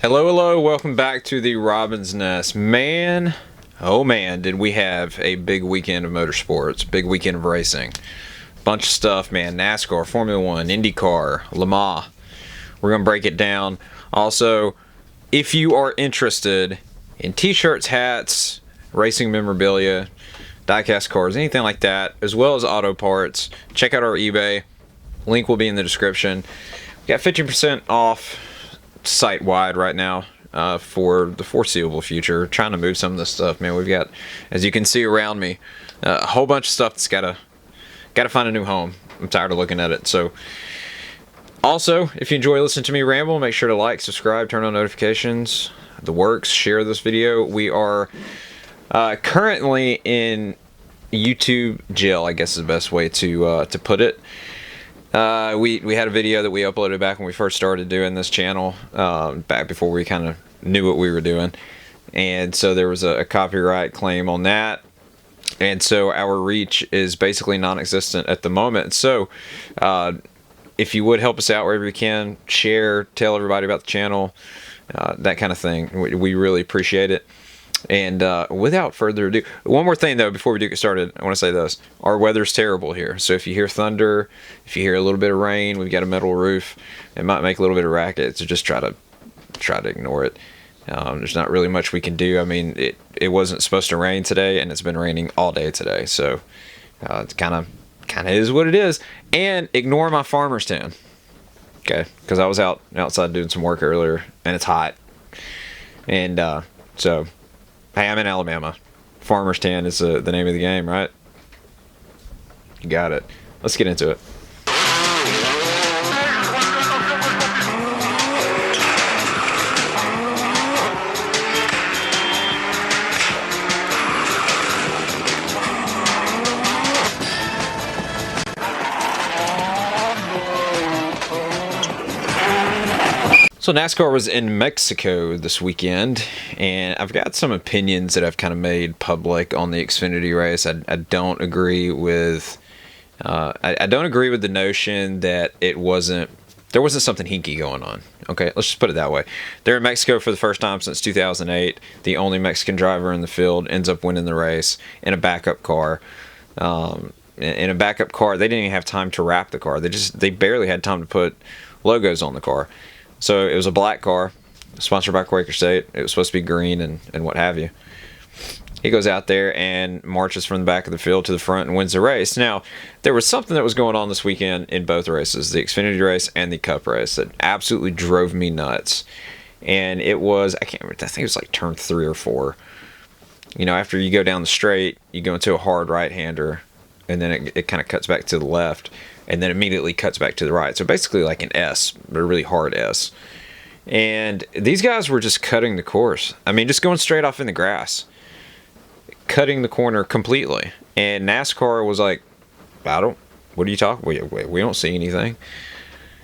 Hello, hello, welcome back to the Robin's Nest. Man, oh man, did we have a big weekend of motorsports, big weekend of racing. Bunch of stuff, man. NASCAR, Formula One, IndyCar, Le Mans. We're going to break it down. Also, if you are interested in t-shirts, hats, racing memorabilia, diecast cars, anything like that, as well as auto parts, check out our eBay. Link will be in the description. We got 50% off site-wide right now for the foreseeable future. Trying to move some of this stuff, man. We've got, as you can see around me, a whole bunch of stuff that's gotta find a new home. I'm tired of looking at it. So also, if you enjoy listening to me ramble, make sure to like, subscribe, turn on notifications, the works, share this video. We are currently in YouTube jail, I guess is the best way to put it. We had a video that we uploaded back when we first started doing this channel, back before we kind of knew what we were doing, and so there was a copyright claim on that, and so our reach is basically non-existent at the moment. So if you would help us out wherever you can, share, tell everybody about the channel, that kind of thing, we really appreciate it. And without further ado, one more thing though before we do get started, I want to say this: our weather's terrible here, so if you hear thunder, if you hear a little bit of rain, we've got a metal roof, it might make a little bit of racket, so just try to ignore it. There's not really much we can do. I mean, it wasn't supposed to rain today, and it's been raining all day today, so it's kind of is what it is. And ignore my farmer's tan, okay? Because I was outside doing some work earlier, and it's hot, and so. Hey, I'm in Alabama. Farmer's tan is the name of the game, right? You got it. Let's get into it. So NASCAR was in Mexico this weekend, and I've got some opinions that I've kind of made public on the Xfinity race. I don't agree with I don't agree with the notion that there wasn't something hinky going on. Okay, let's just put it that way. They're in Mexico for the first time since 2008. The only Mexican driver in the field ends up winning the race in a backup car. In a backup car, they didn't even have time to wrap the car. They barely had time to put logos on the car. So it was a black car, sponsored by Quaker State. It was supposed to be green and what have you. He goes out there and marches from the back of the field to the front and wins the race. Now, there was something that was going on this weekend in both races, the Xfinity race and the Cup race, that absolutely drove me nuts. And it was, I can't remember, I think it was like turn 3 or 4. You know, after you go down the straight, you go into a hard right-hander, and then it kind of cuts back to the left, and then immediately cuts back to the right. So basically like an S, but a really hard S. And these guys were just cutting the course. I mean, just going straight off in the grass, cutting the corner completely. And NASCAR was like, what are you talking? We don't see anything.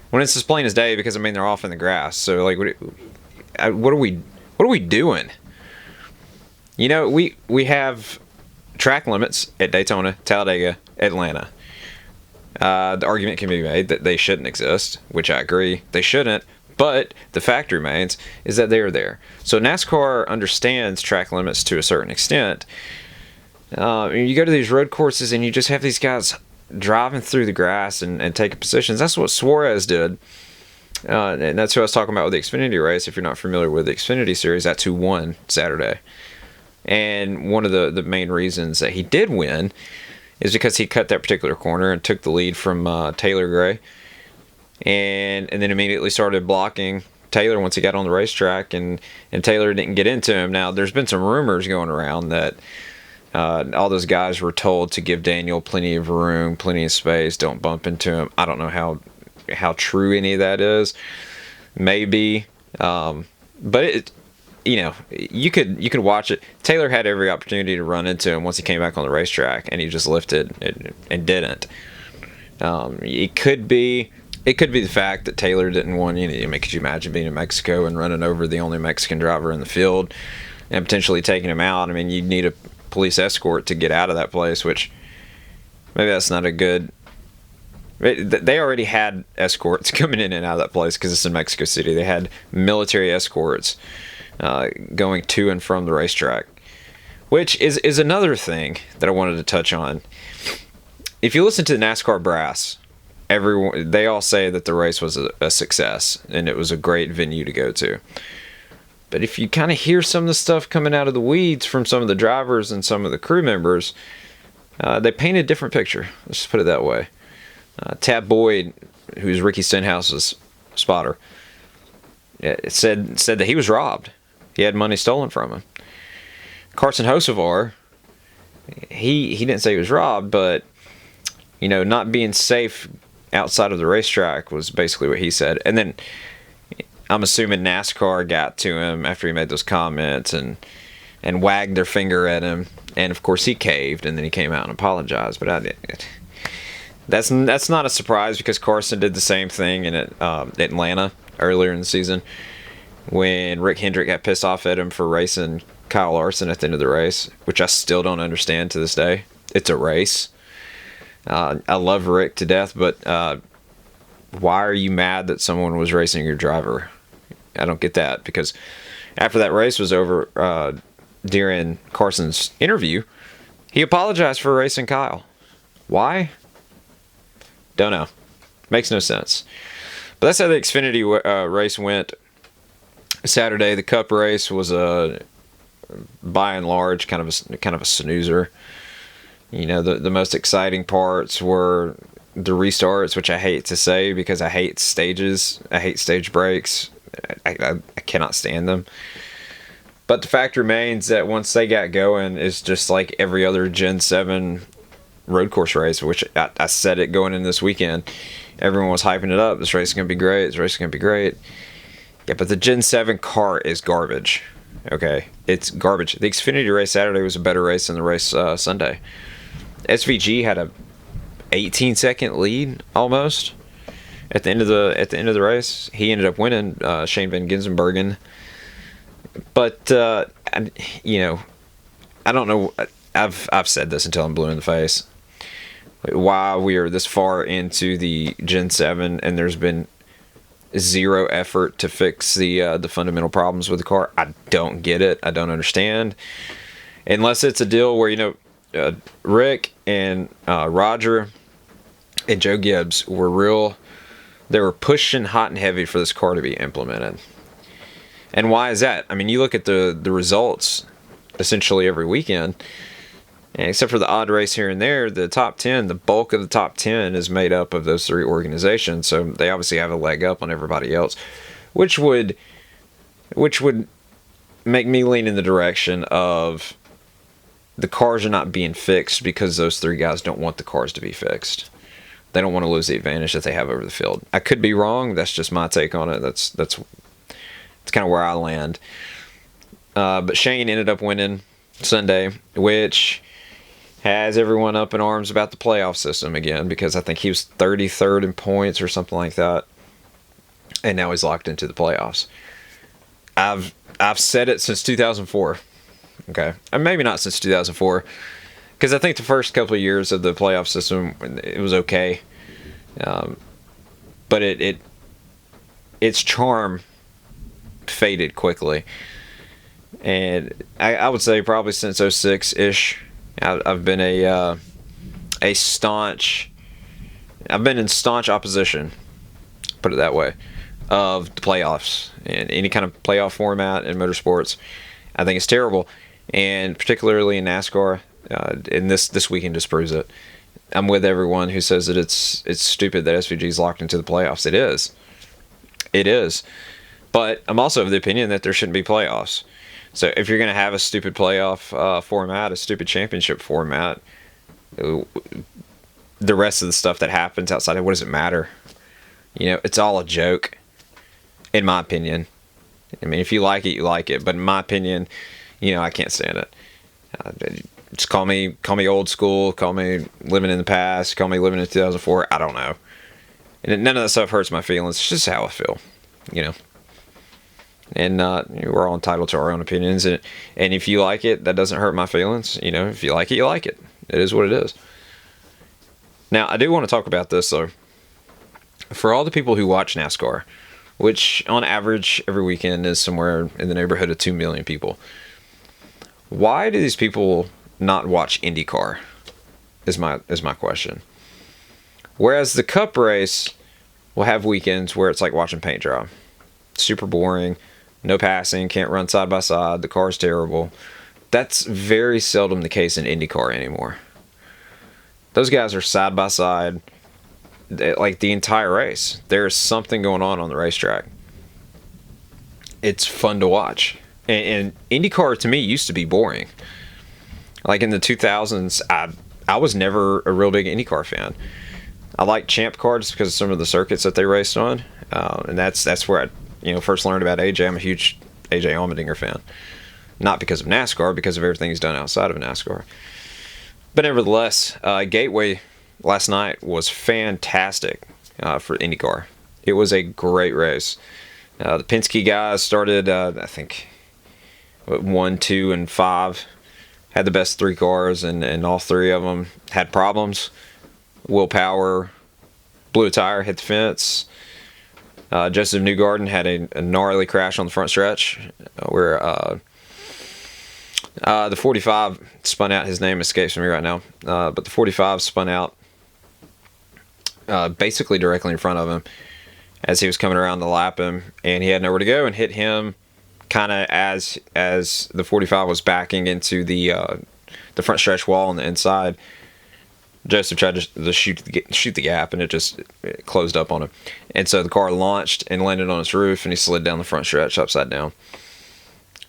When it's as plain as day, because I mean, they're off in the grass. So like, what are we doing? You know, we have track limits at Daytona, Talladega, Atlanta. The argument can be made that they shouldn't exist, which I agree, they shouldn't, but the fact remains is that they are there. So NASCAR understands track limits to a certain extent. You go to these road courses and you just have these guys driving through the grass and taking positions. That's what Suarez did, and that's what I was talking about with the Xfinity race. If you're not familiar with the Xfinity series, that's who won Saturday. And one of the main reasons that he did win is because he cut that particular corner and took the lead from Taylor Gray, and then immediately started blocking Taylor once he got on the racetrack, and Taylor didn't get into him. Now, there's been some rumors going around that all those guys were told to give Daniel plenty of room, plenty of space, don't bump into him. I don't know how true any of that is. Maybe, but you know, you could watch it. Taylor had every opportunity to run into him once he came back on the racetrack, and he just lifted and didn't. It could be the fact that Taylor didn't want, I mean, could you imagine being in Mexico and running over the only Mexican driver in the field and potentially taking him out? I mean, you'd need a police escort to get out of that place, which maybe that's not a good They already had escorts coming in and out of that place because it's in Mexico City. They had military escorts going to and from the racetrack, which is another thing that I wanted to touch on. If you listen to the NASCAR brass, they all say that the race was a success and it was a great venue to go to. But if you kind of hear some of the stuff coming out of the weeds from some of the drivers and some of the crew members, they paint a different picture. Let's just put it that way. Tab Boyd, who's Ricky Stenhouse's spotter, said that he was robbed. He had money stolen from him. Carson Hocevar, he didn't say he was robbed, but not being safe outside of the racetrack was basically what he said. And then I'm assuming NASCAR got to him after he made those comments and wagged their finger at him, and of course he caved, and then he came out and apologized. But that's not a surprise because Carson did the same thing in Atlanta earlier in the season when Rick Hendrick got pissed off at him for racing Kyle Larson at the end of the race, which I still don't understand to this day. It's a race. I love Rick to death, but why are you mad that someone was racing your driver? I don't get that, because after that race was over, during Carson's interview, he apologized for racing Kyle. Why? Don't know. Makes no sense. But that's how the Xfinity race went Saturday. The Cup race was by and large kind of a snoozer. The most exciting parts were the restarts, which I hate to say because I hate stages. I hate stage breaks. I cannot stand them. But the fact remains that once they got going, it's just like every other Gen 7 road course race, which I said it going in this weekend. Everyone was hyping it up. This race is going to be great. This race is going to be great. Yeah, but the Gen 7 car is garbage. Okay? It's garbage. The Xfinity race Saturday was a better race than the race Sunday. SVG had a 18-second lead almost at the end of the race. He ended up winning, Shane Van Gisbergen. But I don't know. I've said this until I'm blue in the face. Why we are this far into the Gen 7 and there's been zero effort to fix the fundamental problems with the car. I don't get it. I don't understand. Unless it's a deal where Rick and Roger and Joe Gibbs were they were pushing hot and heavy for this car to be implemented. And why is that? I mean, you look at the results essentially every weekend, and except for the odd race here and there, the top 10, the bulk of the top 10 is made up of those three organizations. So they obviously have a leg up on everybody else, which would make me lean in the direction of the cars are not being fixed because those three guys don't want the cars to be fixed. They don't want to lose the advantage that they have over the field. I could be wrong. That's just my take on it. That's kind of where I land. But Shane ended up winning Sunday, which has everyone up in arms about the playoff system again, because I think he was 33rd in points or something like that, and now he's locked into the playoffs. I've said it since 2004. Okay, and maybe not since 2004, because I think the first couple of years of the playoff system it was okay, but its charm faded quickly, and I would say probably since 06-ish, I've been in staunch opposition, put it that way, of the playoffs and any kind of playoff format in motorsports. I think it's terrible, and particularly in NASCAR, and this weekend just proves it. I'm with everyone who says that it's stupid that SVG is locked into the playoffs. It is. But I'm also of the opinion that there shouldn't be playoffs. So if you're going to have a stupid playoff format, a stupid championship format, the rest of the stuff that happens outside of, what does it matter? It's all a joke, in my opinion. I mean, if you like it, you like it. But in my opinion, I can't stand it. Just call me old school, call me living in the past, call me living in 2004. I don't know. And none of that stuff hurts my feelings. It's just how I feel, And we're all entitled to our own opinions. And if you like it, that doesn't hurt my feelings. If you like it, you like it. It is what it is. Now, I do want to talk about this, though. For all the people who watch NASCAR, which on average every weekend is somewhere in the neighborhood of 2 million people, why do these people not watch IndyCar? Is my question. Whereas the Cup race will have weekends where it's like watching paint dry. Super boring, no passing, can't run side by side, the car's terrible. That's very seldom the case in IndyCar anymore. Those guys are side by side, like the entire race. There's something going on the racetrack. It's fun to watch. And IndyCar to me used to be boring. Like in the 2000s, I was never a real big IndyCar fan. I like Champ Car just because of some of the circuits that they raced on, and that's where I first learned about AJ. I'm a huge AJ Allmendinger fan, not because of NASCAR, because of everything he's done outside of NASCAR. But nevertheless, Gateway last night was fantastic for IndyCar. It was a great race. The Penske guys started, I think, 1, 2, and 5. Had the best 3 cars, and all 3 of them had problems. Will Power blew a tire, hit the fence. Joseph Newgarden had a gnarly crash on the front stretch where the 45 spun out. His name escapes me right now. But the 45 spun out basically directly in front of him as he was coming around to lap him, and he had nowhere to go and hit him kind of as the 45 was backing into the front stretch wall on the inside. Joseph tried to shoot the gap, and it closed up on him. And so the car launched and landed on its roof, and he slid down the front stretch upside down.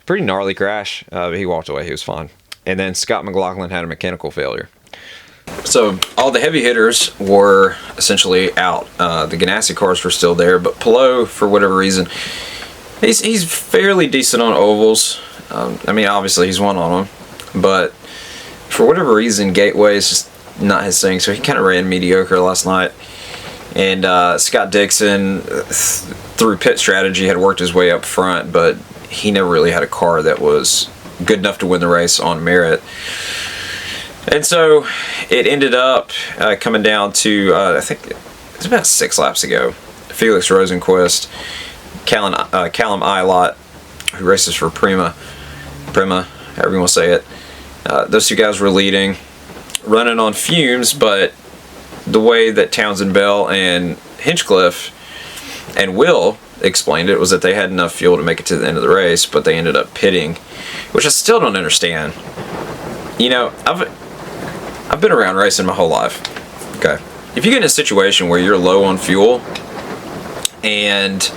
Pretty gnarly crash. He walked away. He was fine. And then Scott McLaughlin had a mechanical failure. So all the heavy hitters were essentially out. The Ganassi cars were still there, but Palou, for whatever reason, he's fairly decent on ovals. Obviously he's won on them, but for whatever reason, Gateway is just not his thing, so he kind of ran mediocre last night. And Scott Dixon, through pit strategy, had worked his way up front, but he never really had a car that was good enough to win the race on merit. And so it ended up coming down to, I think it was about 6 laps ago, Felix Rosenquist, Callum Ilott, who races for Prima, however you want to say it. Those 2 guys were leading, running on fumes, but the way that Townsend Bell and Hinchcliffe and Will explained it was that they had enough fuel to make it to the end of the race, but they ended up pitting, which I still don't understand. I've been around racing my whole life. Okay, if you get in a situation where you're low on fuel, and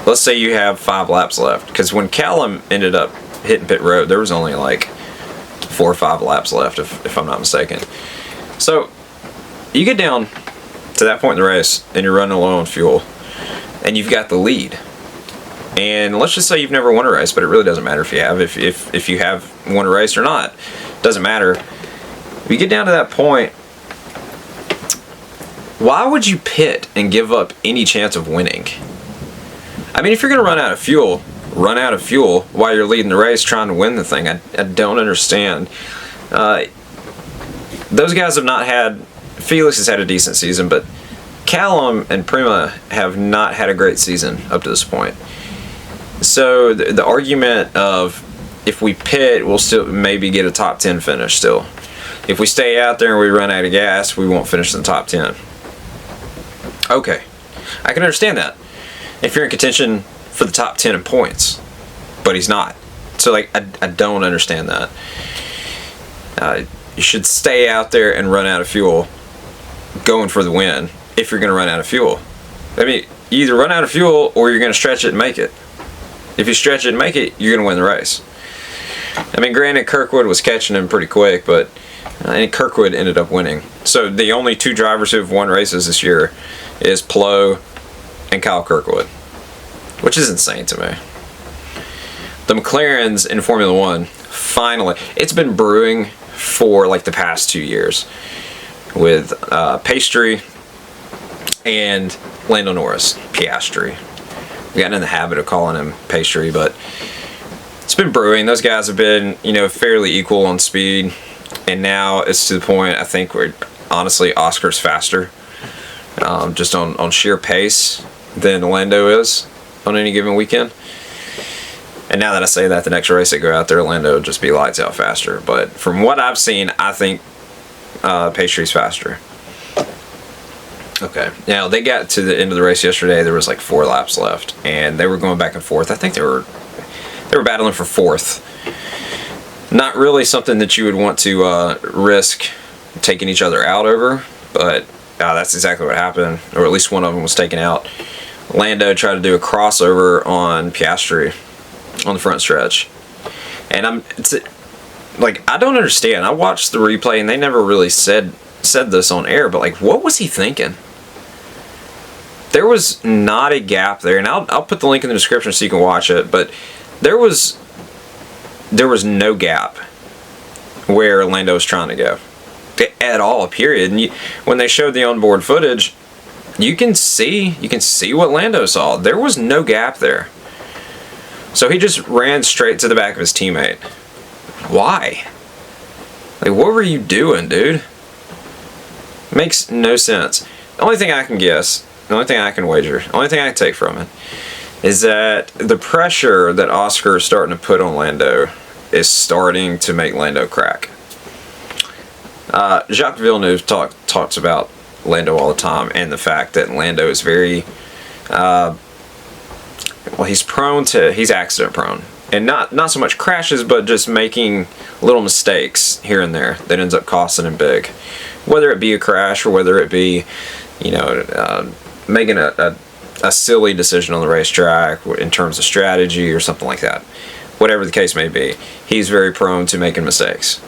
let's say you have 5 laps left, because when Callum ended up hitting pit road, there was only like 4 or 5 laps left, if I'm not mistaken. So you get down to that point in the race, and you're running low on fuel, and you've got the lead. And let's just say you've never won a race, but it really doesn't matter if you have. If you have won a race or not, it doesn't matter. If you get down to that point, why would you pit and give up any chance of winning? If you're going to run out of fuel while you're leading the race trying to win the thing. I don't understand. Those guys have not had... Felix has had a decent season, but Callum and Prima have not had a great season up to this point. So the argument of if we pit, we'll still maybe get a top 10 finish still. If we stay out there and we run out of gas, we won't finish in the top 10. Okay, I can understand that. If you're in contention for the top 10 in points, but he's not. So I don't understand that. You should stay out there and run out of fuel going for the win if you're going to run out of fuel. You either run out of fuel or you're going to stretch it and make it. If you stretch it and make it, you're going to win the race. Granted, Kirkwood was catching him pretty quick, but Kirkwood ended up winning. So the only 2 drivers who have won races this year is Palou and Kyle Kirkwood, which is insane to me. The McLarens in Formula One, finally, it's been brewing for like the past 2 years with Pastry and Lando Norris. Piastri. We've gotten in the habit of calling him Pastry, but it's been brewing. Those guys have been, fairly equal on speed, and now it's to the point I think where honestly Oscar's faster. just on sheer pace than Lando is on any given weekend. And now that I say that, the next race they go out there, Lando will just be lights out faster. But from what I've seen, I think Pastry's faster. Okay, now they got to the end of the race yesterday. There was like 4 laps left, and they were going back and forth. I think they were battling for 4th. Not really something that you would want to risk taking each other out over, but that's exactly what happened, or at least one of them was taken out. Lando tried to do a crossover on Piastri on the front stretch, and I don't understand. I watched the replay, and they never really said this on air, but like, what was he thinking? There was not a gap there, and I'll put the link in the description so you can watch it, but there was no gap where Lando was trying to go at all, period. And when they showed the onboard footage, you can see what Lando saw. There was no gap there. So he just ran straight to the back of his teammate. Why? Like, what were you doing, dude? Makes no sense. The only thing I can guess, the only thing I can wager, the only thing I can take from it is that the pressure that Oscar is starting to put on Lando is starting to make Lando crack. Jacques Villeneuve talks about Lando all the time, and the fact that Lando is very, he's accident prone. And not so much crashes, but just making little mistakes here and there that ends up costing him big. Whether it be a crash or whether it be, making a silly decision on the racetrack in terms of strategy or something like that. Whatever the case may be, he's very prone to making mistakes.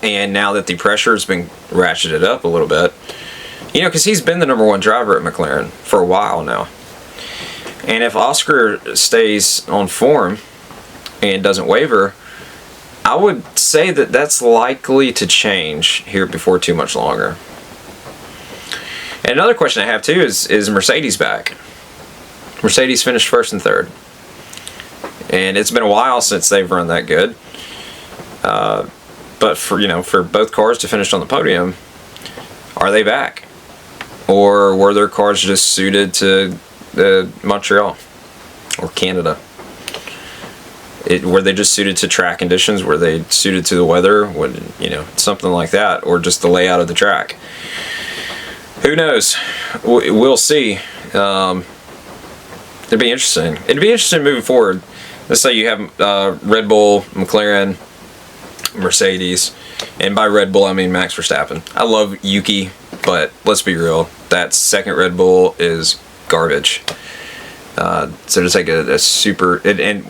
And now that the pressure has been ratcheted up a little bit, because he's been the #1 driver at McLaren for a while now. And if Oscar stays on form and doesn't waver, I would say that that's likely to change here before too much longer. And another question I have too is Mercedes back? Mercedes finished 1st and 3rd. And it's been a while since they've run that good. But for both cars to finish on the podium, are they back? Or were their cars just suited to Montreal or Canada? Were they just suited to track conditions? Were they suited to the weather? Something like that, or just the layout of the track? Who knows? We'll see. It'd be interesting. It'd be interesting moving forward. Let's say you have Red Bull, McLaren, Mercedes, and by Red Bull I mean Max Verstappen. I love Yuki, but let's be real. That second Red Bull is garbage. So to take a super... And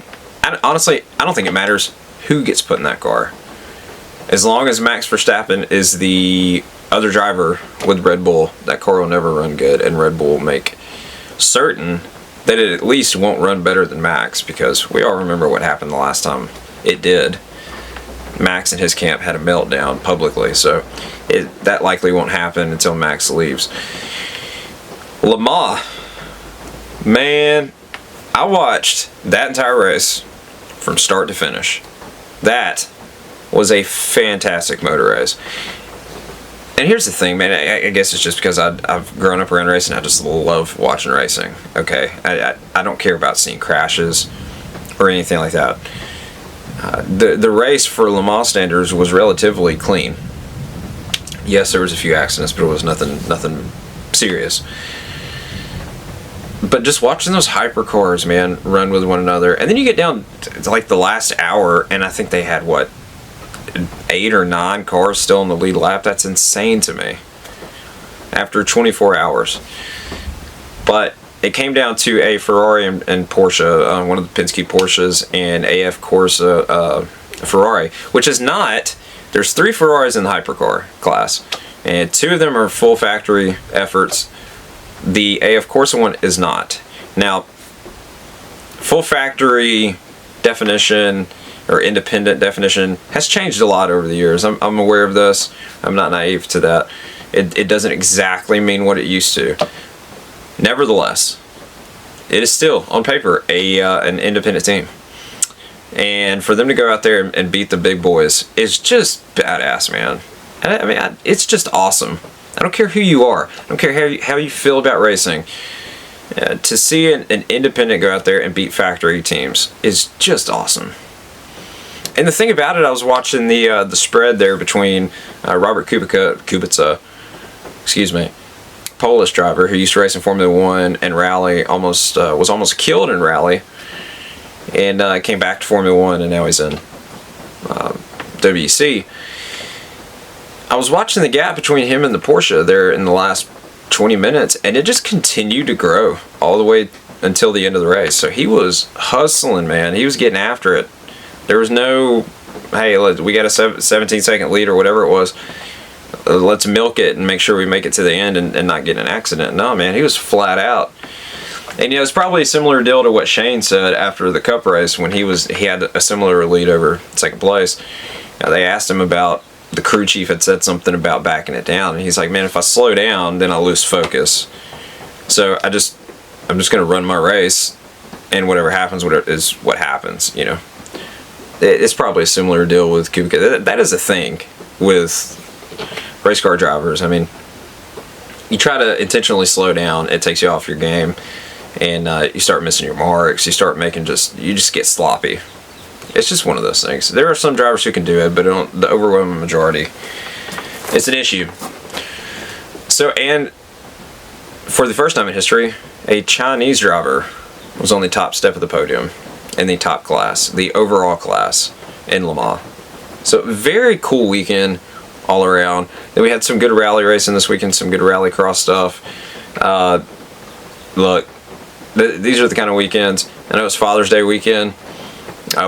honestly, I don't think it matters who gets put in that car. As long as Max Verstappen is the other driver with Red Bull, that car will never run good, and Red Bull will make certain that it at least won't run better than Max, because we all remember what happened the last time it did. Max and his camp had a meltdown publicly, so that likely won't happen until Max leaves. Le Mans, man, I watched that entire race from start to finish. That was a fantastic motor race. And here's the thing, man, I guess it's just because I've grown up around racing. I just love watching racing, okay? I don't care about seeing crashes or anything like that. The race for Le Mans standards was relatively clean. Yes, there was a few accidents, but it was nothing serious. But just watching those hypercars, man, run with one another, and then you get down to like the last hour, and I think they had 8 or 9 cars still in the lead lap. That's insane to me. After 24 hours, but it came down to a Ferrari and Porsche, one of the Penske Porsches, and AF Corsa Ferrari, which is not. There's 3 Ferraris in the hypercar class, and 2 of them are full factory efforts. The AF Corsa one is not. Now, full factory definition or independent definition has changed a lot over the years. I'm aware of this. I'm not naive to that. It doesn't exactly mean what it used to. Nevertheless, it is still, on paper, an independent team. And for them to go out there and beat the big boys is just badass, man. I mean, it's just awesome I don't care who you are. I don't care how you feel about racing. To see an independent go out there and beat factory teams is just awesome. And the thing about it, I was watching the spread there between Robert Kubica, Polish driver who used to race in Formula One and rally, was almost killed in rally, and came back to Formula One, and now he's in WEC. I was watching the gap between him and the Porsche there in the last 20 minutes, and it just continued to grow all the way until the end of the race. So he was hustling, man. He was getting after it. There was no, hey, we got a 17-second lead or whatever it was. Let's milk it and make sure we make it to the end and not get in an accident. No, man, he was flat out. And it's probably a similar deal to what Shane said after the Cup race when he had a similar lead over second place. They asked him about, the crew chief had said something about backing it down, and he's like, man, if I slow down, then I'll lose focus. So I'm just going to run my race, and whatever happens is what happens, It's probably a similar deal with Kubica. That is a thing with race car drivers. I mean, you try to intentionally slow down, it takes you off your game, and you start missing your marks. You start making you just get sloppy. It's just one of those things. There are some drivers who can do it, but the overwhelming majority, it's an issue. So, and for the first time in history, a Chinese driver was on the top step of the podium in the top class, the overall class in Le Mans. So, very cool weekend all around. Then we had some good rally racing this weekend, some good rally cross stuff. Look, these are the kind of weekends. I know it's Father's Day weekend.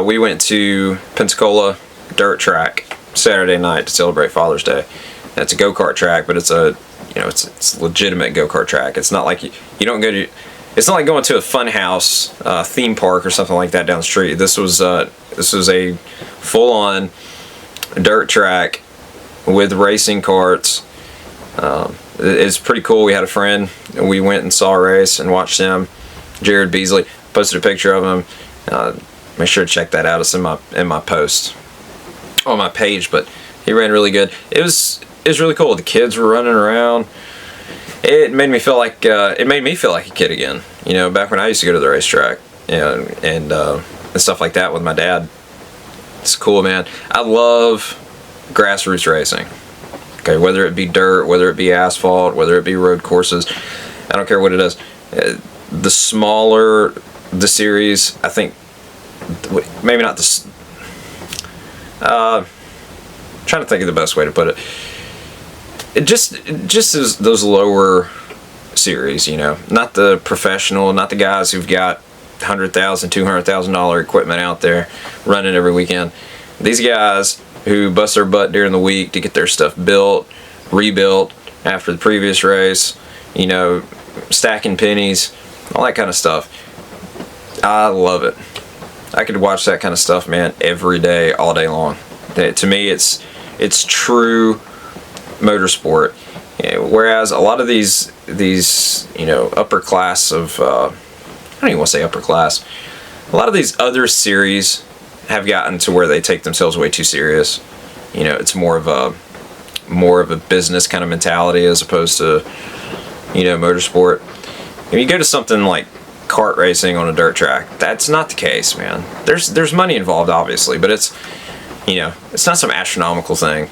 We went to Pensacola dirt track Saturday night to celebrate Father's Day. And it's a go-kart track, but it's it's legitimate go-kart track. It's not like you don't go to. It's not like going to a fun house theme park or something like that down the street. This was a full-on dirt track with racing karts. It's pretty cool. We had a friend, and we went and saw a race and watched him. Jared Beasley posted a picture of him. Make sure to check that out. It's in my post on my page. But he ran really good. It was really cool. The kids were running around. It made me feel like a kid again. Back when I used to go to the racetrack and stuff like that with my dad. It's cool, man. I love grassroots racing. Okay, whether it be dirt, whether it be asphalt, whether it be road courses, I don't care what it is. The smaller the series, I think, maybe not this. Trying to think of the best way to put it. It just is those lower series, not the professional, not the guys who've got $100,000, $200,000 equipment out there running every weekend. These guys who bust their butt during the week to get their stuff built, rebuilt after the previous race, stacking pennies, all that kind of stuff. I love it. I could watch that kind of stuff, man, every day, all day long. To me, it's true motorsport. Whereas a lot of these upper class of I don't even want to say upper class. A lot of these other series have gotten to where they take themselves way too serious. It's more of a business kind of mentality as opposed to motorsport. If you go to something like kart racing on a dirt track, that's not the case, man. There's money involved, obviously, but it's not some astronomical thing.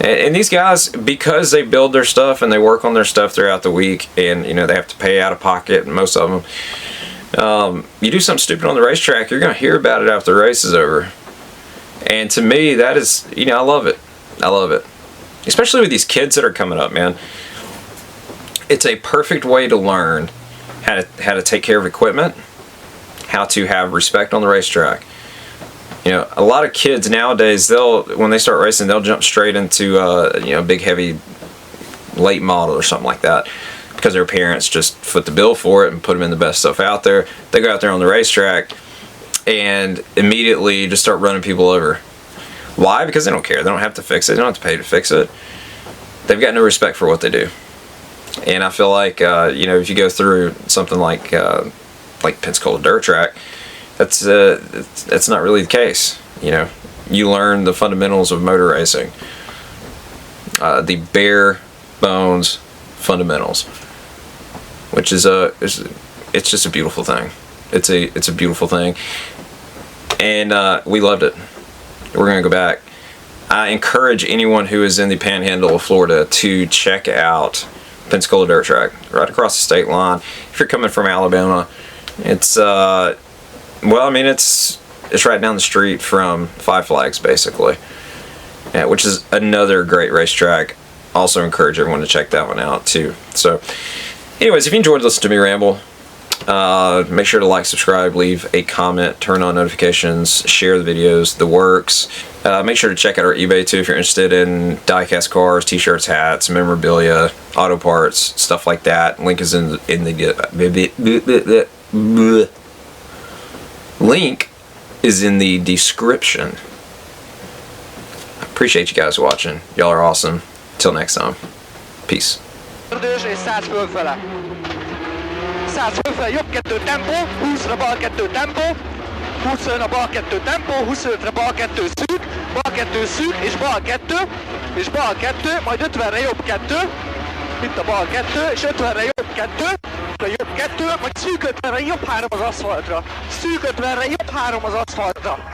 And these guys, because they build their stuff and they work on their stuff throughout the week, and they have to pay out of pocket, and most of them, you do something stupid on the racetrack, you're going to hear about it after the race is over. And to me, that is, I love it. I love it. Especially with these kids that are coming up, man. It's a perfect way to learn how to take care of equipment, how to have respect on the racetrack. A lot of kids nowadays, when they start racing, they'll jump straight into big heavy late model or something like that because their parents just foot the bill for it and put them in the best stuff out there. They go out there on the racetrack and immediately just start running people over. Why? Because they don't care. They don't have to fix it. They don't have to pay to fix it. They've got no respect for what they do. And I feel like if you go through something like Pensacola dirt track, that's not really the case. You learn the fundamentals of motor racing. The bare bones, fundamentals, which is it's just a beautiful thing. It's a beautiful thing, and we loved it. We're gonna go back. I encourage anyone who is in the Panhandle of Florida to check out Pensacola Dirt Track, right across the state line. If you're coming from Alabama, it's well, I mean, it's right down the street from Five Flags, basically, yeah, which is another great racetrack. Also encourage everyone to check that one out too. So, anyways, if you enjoyed listening to me ramble, make sure to like, subscribe, leave a comment, turn on notifications, share the videos, the works. Make sure to check out our eBay too if you're interested in die-cast cars, t-shirts, hats, memorabilia, auto parts, stuff like that. Link is in the link is in the description. I appreciate you guys watching. Y'all are awesome. Till next time. Peace. 100 fölfele, jobb 2 tempó, 20-ra bal 2 tempó, 25-ra bal 2 tempó, 25-re bal 2 szűk, bal 2 szűk, és bal 2, és bal 2, majd 50-re jobb 2, itt a bal 2, és 50-re jobb 2, majd szűk 50-re jobb 3 az aszfaltra, szűk 50-re jobb 3 az aszfaltra.